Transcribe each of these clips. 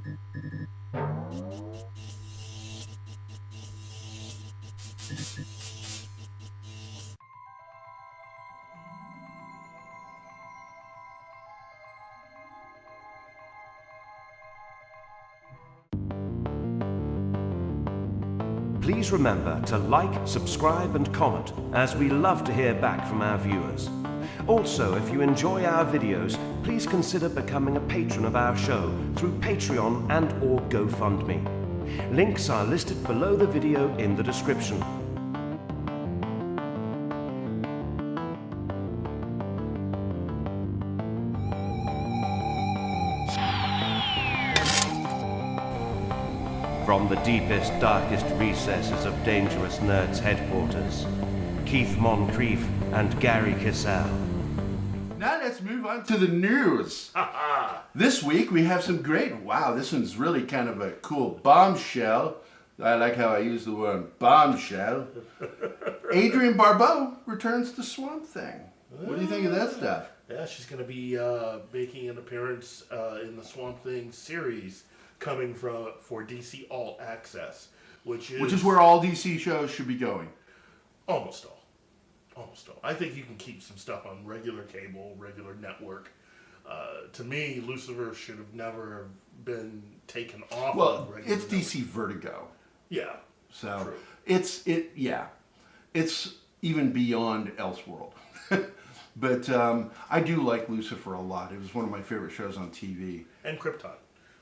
Please remember to like, subscribe and comment, as we love to hear back from our viewers. Also, if you enjoy our videos, please consider becoming a patron of our show through Patreon and or GoFundMe. Links are listed below the video in the description. From the deepest, darkest recesses of Dangerous Nerds headquarters, Keith Moncrief and Gerry Kissell. Now let's move on to the news. This week we have some great, wow, this one's really kind of a cool bombshell. I like how I use the word bombshell. Adrienne Barbeau returns to Swamp Thing. What do you think of that stuff? Yeah, she's going to be making an appearance in the Swamp Thing series coming for DC All Access, which is where all DC shows should be going. Almost all. I think you can keep some stuff on regular cable, regular network. To me, Lucifer should have never been taken off. Well, of regular it's DC Vertigo. Yeah. So true. it's even beyond Elseworld. But I do like Lucifer a lot. It was one of my favorite shows on TV. And Krypton,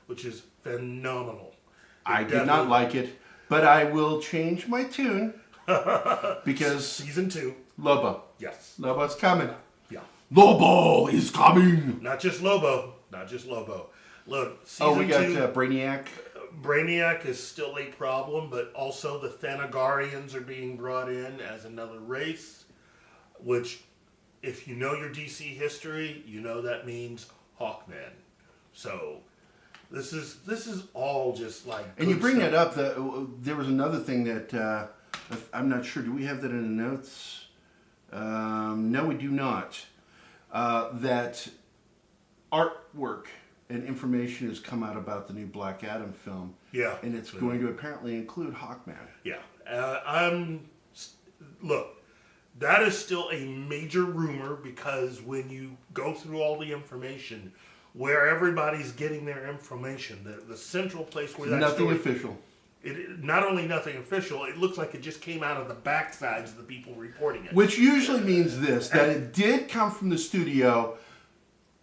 which is phenomenal. I did not like it, but I will change my tune because Season 2. Lobo. Yes. Lobo's coming. Yeah. Lobo is coming. Not just Lobo. Look, Season 2... we got Brainiac. Brainiac is still a problem, but also the Thanagarians are being brought in as another race, which, if you know your DC history, you know that means Hawkman. So... This is all just like... And you bring that up, there was another thing that, I'm not sure, do we have that in the notes? No, we do not. That artwork and information has come out about the new Black Adam film. Yeah. And it's going to apparently include Hawkman. Yeah. Look, that is still a major rumor because when you go through all the information... where everybody's getting their information, the central place where that nothing story, official. Not only nothing official, it looks like it just came out of the backsides of the people reporting it. Which usually means this, that it did come from the studio,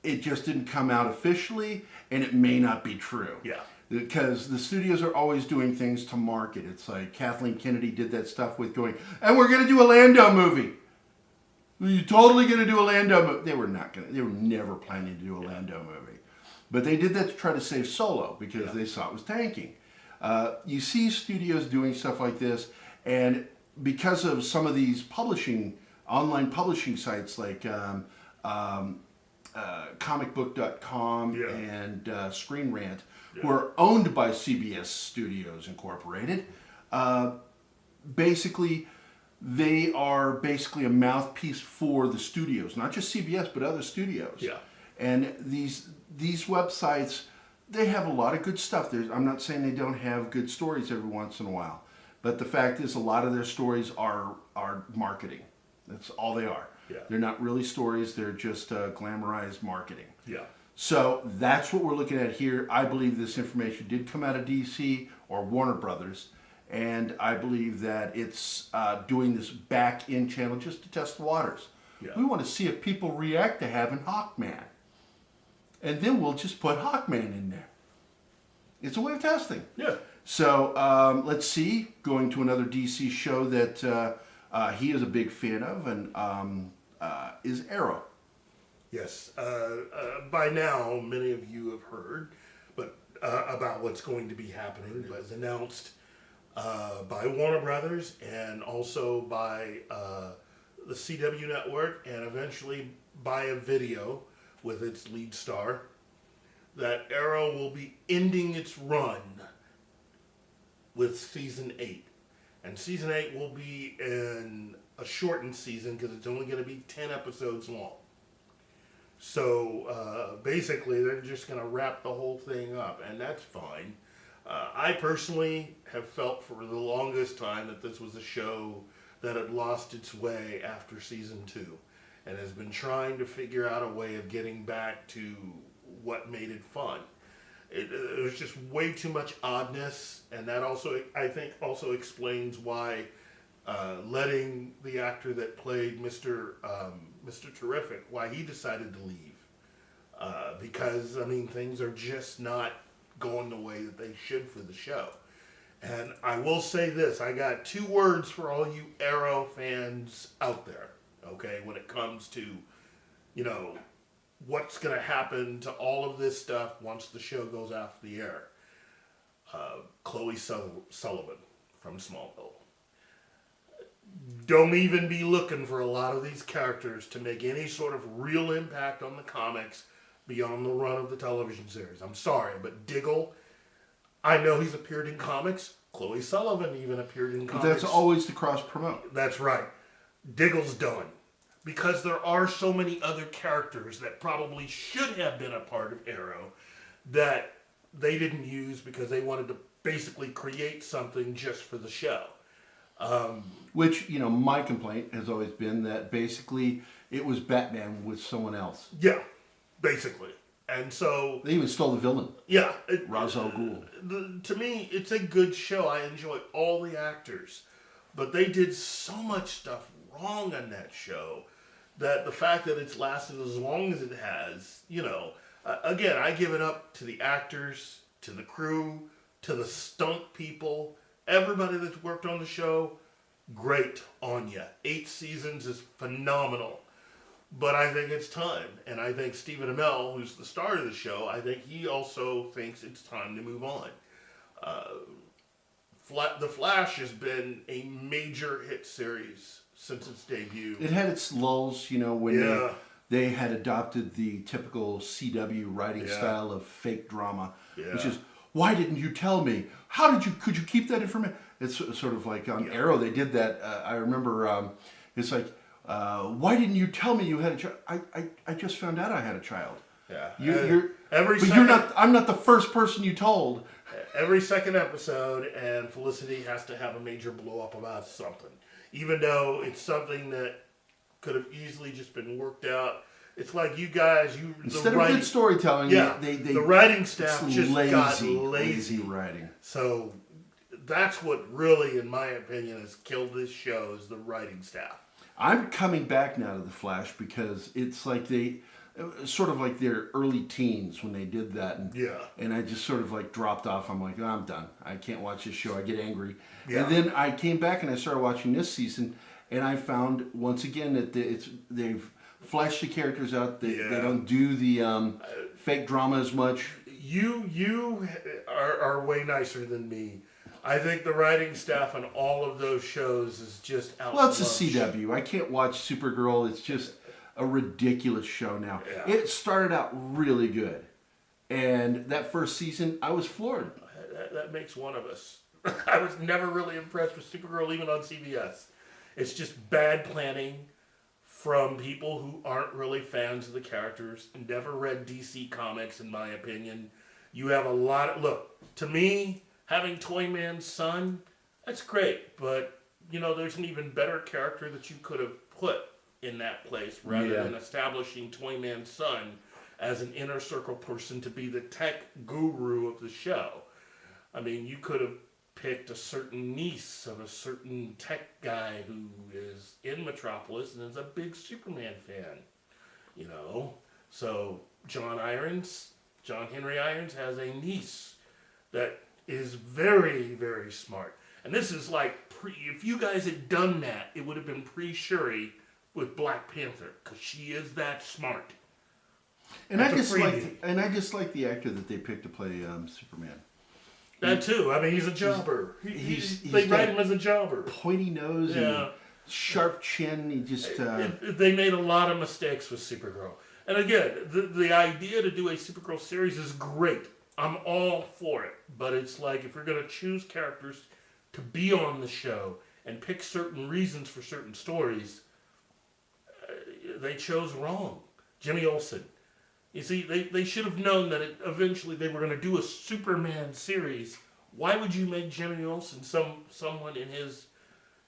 it just didn't come out officially, and it may not be true. Yeah. Because the studios are always doing things to market. It's like Kathleen Kennedy did that stuff with going, and we're going to do a Lando movie. You're totally going to do a Lando movie. They were never planning to do a Lando movie. But they did that to try to save Solo because they saw it was tanking. You see studios doing stuff like this, and because of some of these online publishing sites like comicbook.com and Screen Rant, who are owned by CBS Studios Incorporated, basically... they are basically a mouthpiece for the studios, not just CBS, but other studios. Yeah. And these websites, they have a lot of good stuff. I'm not saying they don't have good stories every once in a while, but the fact is a lot of their stories are marketing. That's all they are. Yeah. They're not really stories. They're just glamorized marketing. Yeah. So that's what we're looking at here. I believe this information did come out of DC or Warner Brothers. And I believe that it's doing this back-in channel just to test the waters. Yeah. We want to see if people react to having Hawkman. And then we'll just put Hawkman in there. It's a way of testing. Yeah. So let's see, going to another DC show that he is a big fan of, and is Arrow. Yes. By now, many of you have heard about what's going to be happening. It was announced... by Warner Brothers and also by the CW network and eventually by a video with its lead star that Arrow will be ending its run with Season 8. And Season 8 will be in a shortened season because it's only going to be 10 episodes long. So basically, they're just going to wrap the whole thing up, and that's fine. I personally have felt for the longest time that this was a show that had lost its way after season 2 and has been trying to figure out a way of getting back to what made it fun. It was just way too much oddness, and that also, I think, also explains why letting the actor that played Mr. Terrific, why he decided to leave. Because, I mean, things are just not going the way that they should for the show. And I will say this, I got 2 words for all you Arrow fans out there, okay, when it comes to, you know, what's going to happen to all of this stuff once the show goes off the air. Chloe Sullivan from Smallville. Don't even be looking for a lot of these characters to make any sort of real impact on the comics beyond the run of the television series. I'm sorry, but Diggle, I know he's appeared in comics. Chloe Sullivan even appeared in comics. But that's always the cross-promote. That's right. Diggle's done. Because there are so many other characters that probably should have been a part of Arrow that they didn't use because they wanted to basically create something just for the show. Which, you know, my complaint has always been that basically it was Batman with someone else. Yeah, basically. And so... They even stole the villain. Yeah. Ra's al Ghul. To me, it's a good show. I enjoy all the actors. But they did so much stuff wrong on that show that the fact that it's lasted as long as it has, you know... again, I give it up to the actors, to the crew, to the stunt people, everybody that's worked on the show. Great on ya. 8 seasons is phenomenal. But I think it's time. And I think Stephen Amell, who's the star of the show, I think he also thinks it's time to move on. The Flash has been a major hit series since its debut. It had its lulls, you know, when they had adopted the typical CW writing style of fake drama, which is, why didn't you tell me? Could you keep that information? It's sort of like on Arrow, they did that. I remember, it's like, why didn't you tell me you had a child? I just found out I had a child. Yeah. I'm not the first person you told. Every second episode, and Felicity has to have a major blow up about something. Even though it's something that could have easily just been worked out. It's like you guys, instead of good storytelling, the writing staff just got lazy. Lazy writing. So that's what really, in my opinion, has killed this show is the writing staff. I'm coming back now to The Flash because it's like sort of like their early teens when they did that. And I just sort of like dropped off. I'm like, oh, I'm done. I can't watch this show. I get angry. Yeah. And then I came back and I started watching this season, and I found once again that they've fleshed the characters out. They don't do the fake drama as much. You are way nicer than me. I think the writing staff on all of those shows is just out. Well, it's a CW. I can't watch Supergirl. It's just a ridiculous show now. Yeah. It started out really good, and that first season, I was floored. That makes one of us. I was never really impressed with Supergirl, even on CBS. It's just bad planning from people who aren't really fans of the characters, never read DC Comics, in my opinion. You have a lot of... Look, to me, having Toyman's son, that's great, but, you know, there's an even better character that you could have put in that place rather than establishing Toyman's son as an inner circle person to be the tech guru of the show. I mean, you could have picked a certain niece of a certain tech guy who is in Metropolis and is a big Superman fan, you know. So John Henry Irons has a niece that is very, very smart. And this is like, if you guys had done that, it would have been pre-Shuri with Black Panther, because she is that smart. And I just like the actor that they picked to play Superman. That too. I mean, he's a jobber. They write him as a jobber. Pointy nose and sharp chin. He just. They made a lot of mistakes with Supergirl. And again, the idea to do a Supergirl series is great. I'm all for it. But it's like, if you're going to choose characters to be on the show and pick certain reasons for certain stories, they chose wrong. Jimmy Olsen. You see, they should have known that eventually they were going to do a Superman series. Why would you make Jimmy Olsen someone in his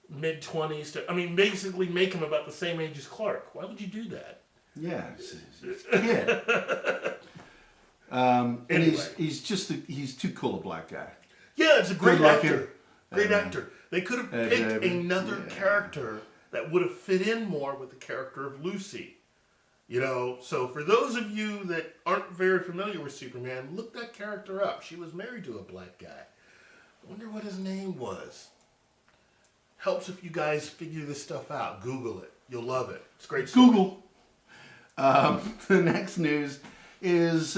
mid-20s? Basically make him about the same age as Clark. Why would you do that? Yeah, it's a kid. And Anyway. he's too cool a black guy. Yeah, it's a great Good luck actor. Great actor. They could have picked another character that would have fit in more with the character of Lucy. So for those of you that aren't very familiar with Superman, look that character up. She was married to a black guy. I wonder what his name was. Helps if you guys figure this stuff out. Google it. You'll love it. It's great story. Google. The next news is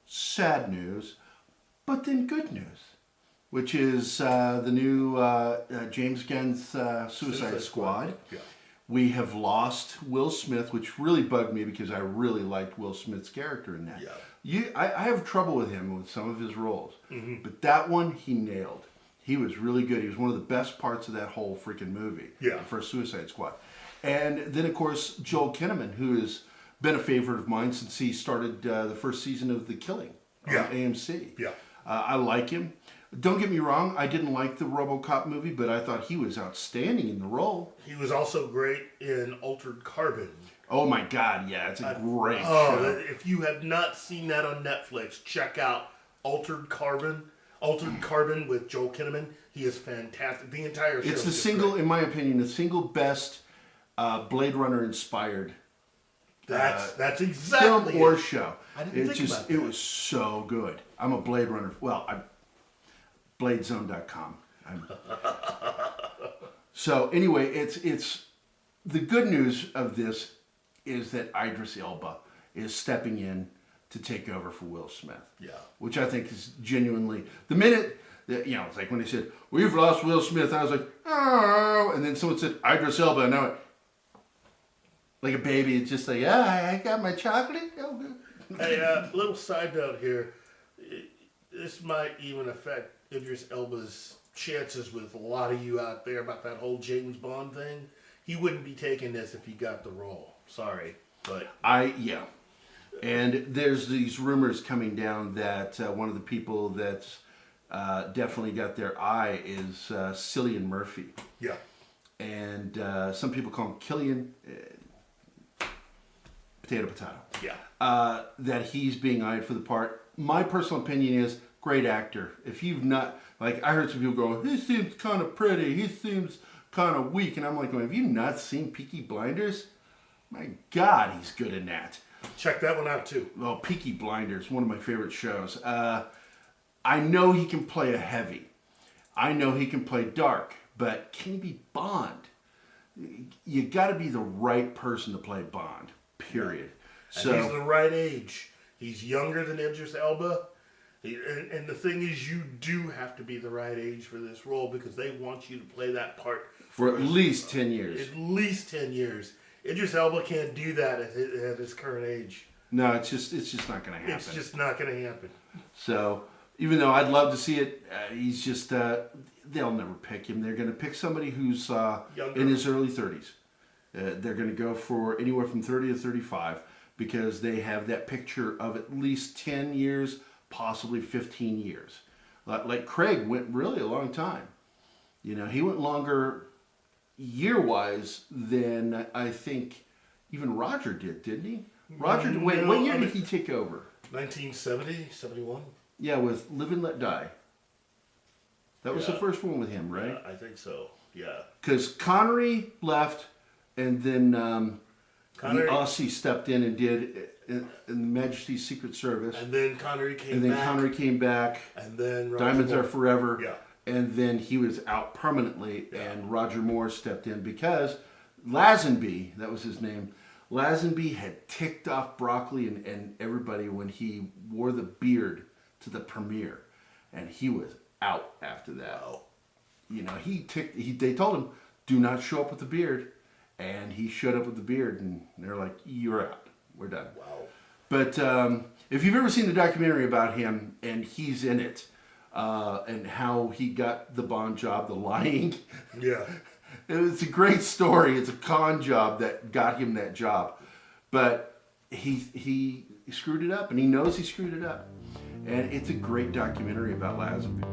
sad news, but then good news, which is the new James Gunn's Suicide Squad. Yeah. We have lost Will Smith, which really bugged me because I really liked Will Smith's character in that. Yeah. I have trouble with him with some of his roles, but that one he nailed. He was really good. He was one of the best parts of that whole freaking movie. Yeah. The first Suicide Squad. And then, of course, Joel Kinnaman, who has been a favorite of mine since he started the first season of The Killing on AMC. Yeah. I like him. Don't get me wrong, I didn't like the RoboCop movie, but I thought he was outstanding in the role. He was also great in Altered Carbon. Oh my God, yeah, it's a great show. If you have not seen that on Netflix, check out Altered Carbon. Altered Carbon with Joel Kinnaman. He is fantastic. The entire show. It's in my opinion, the single best Blade Runner inspired That's exactly film or it. show. I didn't think about that. It was so good. I'm a Blade Runner. Well, I'm BladeZone.com. So anyway, it's the good news of this is that Idris Elba is stepping in to take over for Will Smith. Yeah. Which I think is genuinely the minute that it's like when they said we've lost Will Smith, I was like, oh, and then someone said Idris Elba, and I went like a baby. It's just like, I got my chocolate. Oh, good. Hey, little side note here. This might even affect Idris Elba's chances with a lot of you out there about that whole James Bond thing. He wouldn't be taking this if he got the role. Sorry, but and there's these rumors coming down that one of the people that's definitely got their eye is Cillian Murphy. Yeah. And some people call him Killian. Potato. Yeah. That he's being eyed for the part. My personal opinion is great actor. If you've not, like, I heard some people go, he seems kind of pretty, he seems kind of weak, and I'm like, have you not seen Peaky Blinders? My God, he's good in that. Check that one out too. Well, Peaky Blinders, one of my favorite shows. I know he can play a heavy. I know he can play dark, but can he be Bond? You got to be the right person to play Bond. Period. And he's the right age. He's younger than Idris Elba. And the thing is, you do have to be the right age for this role because they want you to play that part for at least 10 years. At least 10 years. Idris Elba can't do that at his current age. No, it's just not going to happen. It's just not going to happen. So, even though I'd love to see it, he's just, they'll never pick him. They're going to pick somebody who's in his early 30s. They're going to go for anywhere from 30 to 35 because they have that picture of at least 10 years, possibly 15 years. Like Craig went really a long time. He went longer year-wise than I think even Roger did, didn't he? Roger, what year did he take over? 1970, 71? Yeah, with Live and Let Die. That was the first one with him, right? Yeah, I think so, yeah. Because Connery left, and then the Aussie stepped in and did in the Majesty's Secret Service. And then Connery came back. And then Connery came back. And then Diamonds Are Forever. Yeah. And then he was out permanently, and Roger Moore stepped in because Lazenby, that was his name, Lazenby had ticked off Broccoli and everybody when he wore the beard to the premiere, and he was out after that. Wow. They told him, do not show up with the beard, and he showed up with the beard, and they're like, you're out. We're done. Wow. But if you've ever seen the documentary about him, and he's in it, and how he got the Bond job, the lying. Yeah. It's a great story. It's a con job that got him that job. But he screwed it up, and he knows he screwed it up. And it's a great documentary about Lazarus.